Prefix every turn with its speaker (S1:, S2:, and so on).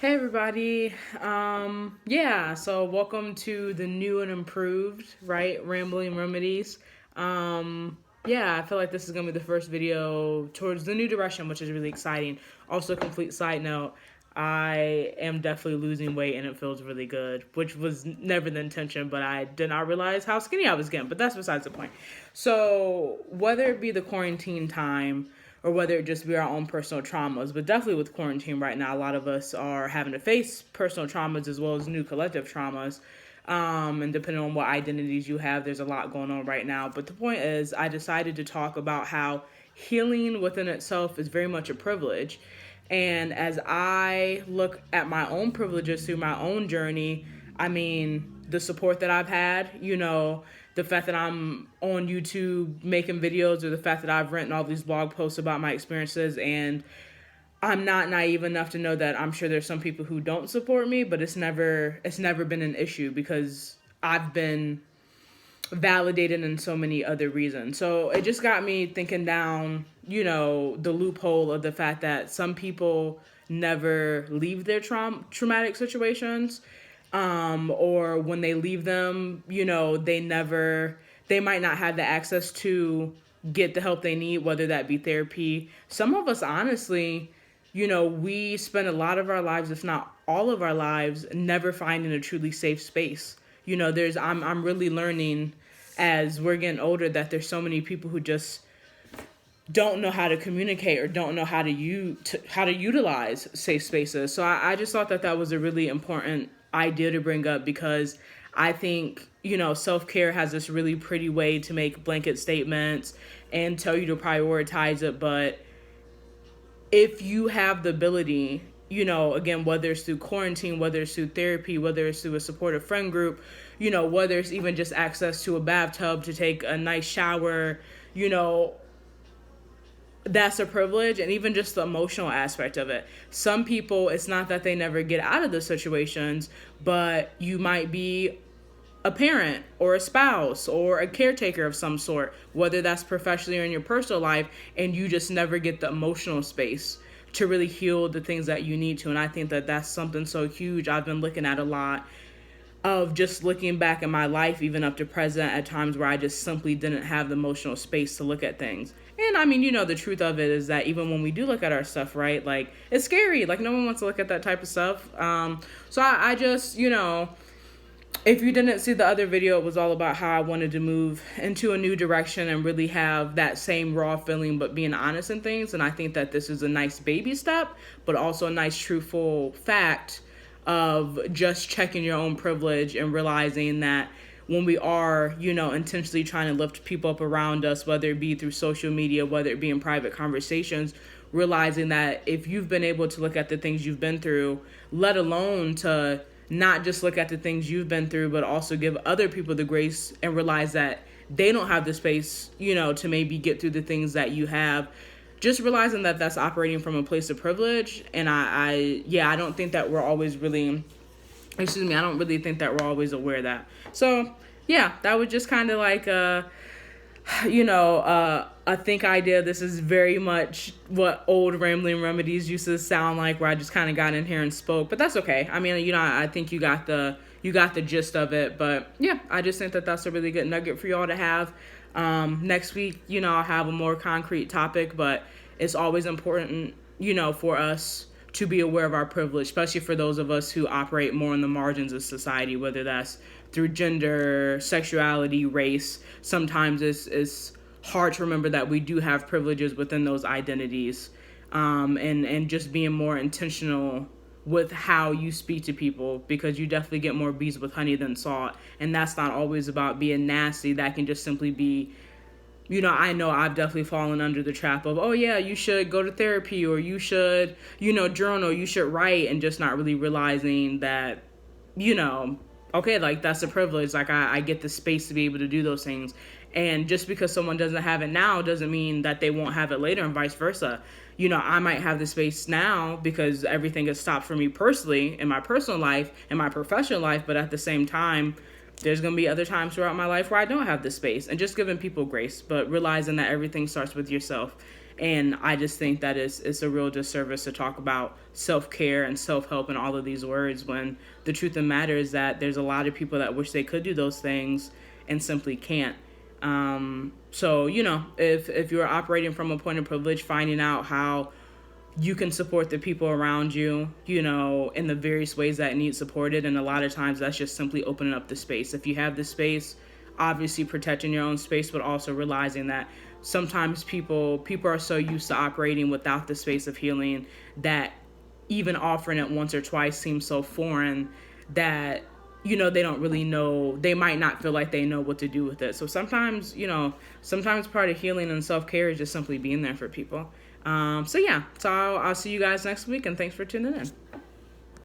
S1: Hey everybody. So welcome to the new and improved, right? Rambling Remedies. I feel like this is gonna be the first video towards the new direction, which is really exciting. Also, complete side note, I am definitely losing weight and it feels really good, which was never the intention, but I did not realize how skinny I was getting, but that's besides the point. So whether it be the quarantine time or whether it just be our own personal traumas. But definitely with quarantine right now, a lot of us are having to face personal traumas as well as new collective traumas. And depending on what identities you have, there's a lot going on right now. But the point is, I decided to talk about how healing within itself is very much a privilege. And as I look at my own privileges through my own journey, I mean, the support that I've had, the fact that I'm on YouTube making videos, or the fact that I've written all these blog posts about my experiences, and I'm not naive enough to know that I'm sure there's some people who don't support me, but it's never been an issue because I've been validated in so many other reasons. So it just got me thinking down, the loophole of the fact that some people never leave their traumatic situations, or when they leave them, they might not have the access to get the help they need, whether that be therapy. Some of us, honestly, we spend a lot of our lives, if not all of our lives, never finding a truly safe space. I'm really learning as we're getting older that there's so many people who just don't know how to communicate or don't know how to utilize safe spaces. So I just thought that was a really important idea to bring up, because I think, self-care has this really pretty way to make blanket statements and tell you to prioritize it. But if you have the ability, again, whether it's through quarantine, whether it's through therapy, whether it's through a supportive friend group, whether it's even just access to a bathtub to take a nice shower, that's a privilege. And even just the emotional aspect of it. Some people, it's not that they never get out of the situations, but you might be a parent or a spouse or a caretaker of some sort, whether that's professionally or in your personal life, and you just never get the emotional space to really heal the things that you need to. And I think that that's something so huge. I've been looking at a lot of just looking back in my life, even up to present, at times where I just simply didn't have the emotional space to look at things. And I mean, the truth of it is that even when we do look at our stuff, right, like, it's scary. Like, no one wants to look at that type of stuff. So I just, if you didn't see the other video, it was all about how I wanted to move into a new direction and really have that same raw feeling, but being honest in things. And I think that this is a nice baby step, but also a nice truthful fact of just checking your own privilege and realizing that when we are, intentionally trying to lift people up around us, whether it be through social media, whether it be in private conversations, realizing that if you've been able to look at the things you've been through, let alone to not just look at the things you've been through, but also give other people the grace and realize that they don't have the space, to maybe get through the things that you have. Just realizing that that's operating from a place of privilege. And I don't think that we're always really, I don't really think that we're always aware of that. So yeah, that was just kind of like a think idea. This is very much what old Rambling Remedies used to sound like, where I just kind of got in here and spoke, but that's okay. I mean, I think you got the gist of it. But yeah, I just think that that's a really good nugget for y'all to have. Next week, I'll have a more concrete topic, but it's always important, for us to be aware of our privilege, especially for those of us who operate more on the margins of society, whether that's through gender, sexuality, race. Sometimes it's hard to remember that we do have privileges within those identities, and just being more intentional with how you speak to people, because you definitely get more bees with honey than salt. And that's not always about being nasty. That can just simply be, I know I've definitely fallen under the trap of, oh yeah, you should go to therapy, or you should, journal, you should write, and just not really realizing that, okay, like, that's a privilege. Like, I get the space to be able to do those things. And just because someone doesn't have it now doesn't mean that they won't have it later, and vice versa. I might have the space now because everything has stopped for me personally in my personal life and my professional life. But at the same time, there's going to be other times throughout my life where I don't have the space, and just giving people grace, but realizing that everything starts with yourself. And I just think that it's a real disservice to talk about self-care and self-help and all of these words when the truth of the matter is that there's a lot of people that wish they could do those things and simply can't. So, if you're operating from a point of privilege, finding out how you can support the people around you, in the various ways that need supported. And a lot of times that's just simply opening up the space. If you have the space, obviously protecting your own space, but also realizing that sometimes people are so used to operating without the space of healing that even offering it once or twice seems so foreign that they don't really know, they might not feel like they know what to do with it. So sometimes part of healing and self-care is just simply being there for people. So I'll see you guys next week, and thanks for tuning in.